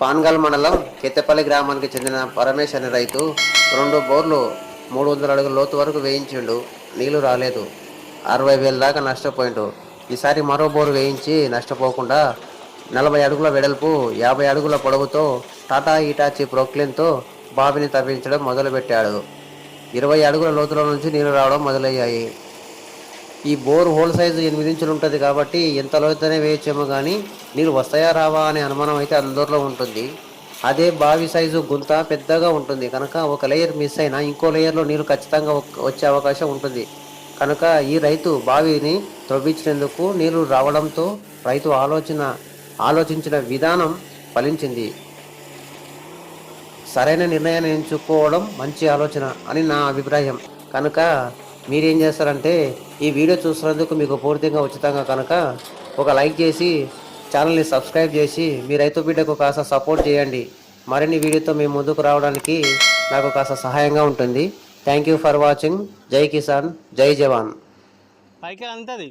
పాన్గల్ మండలం కెత్తపల్లి గ్రామానికి చెందిన పరమేశ్ అనే రైతు 2 బోర్లు 300 అడుగుల లోతు వరకు వేయించిండు. నీళ్లు రాలేదు. 60,000 దాకా నష్టపోయిండు. ఈసారి మరో బోరు వేయించి నష్టపోకుండా 40 అడుగుల వెడల్పు 50 అడుగుల పొడవుతో టాటా ఈటాచి ప్రొక్లైన్తో బావిని తవ్వించడం మొదలుపెట్టాడు. 20 అడుగుల లోతులో నుంచి నీళ్లు రావడం మొదలయ్యాయి. ఈ బోర్ హోల్ సైజు 8 ఇంచులు ఉంటుంది కాబట్టి ఎంత లోతైనా వేయచ్చేమో కానీ నీళ్ళు వస్తాయా రావా అనే అనుమానం అయితే అందరిలో ఉంటుంది. అదే బావి సైజు గుంత పెద్దగా ఉంటుంది కనుక ఒక లేయర్ మిస్ అయినా ఇంకో లేయర్లో నీళ్ళు ఖచ్చితంగా వచ్చే అవకాశం ఉంటుంది. కనుక ఈ రైతు బావిని త్రవ్వించినందుకు నీళ్లు రావడంతో రైతు ఆలోచించిన విధానం ఫలించింది. సరైన నిర్ణయాన్ని ఎంచుకోవడం మంచి ఆలోచన అని నా అభిప్రాయం. కనుక మీరేం చేస్తారంటే ఈ వీడియో చూస్తున్నందుకు మీకు పూర్తిగా ఉచితంగా కనుక ఒక లైక్ చేసి ఛానల్ని సబ్స్క్రైబ్ చేసి మీ రైతు బిడ్డకు కాస్త సపోర్ట్ చేయండి. మరిన్ని వీడియోతో మేము ముందుకు రావడానికి నాకు కాస్త సహాయంగా ఉంటుంది. Thank you for watching. జై కిసాన్, జై జవాన్. పైకి అంతది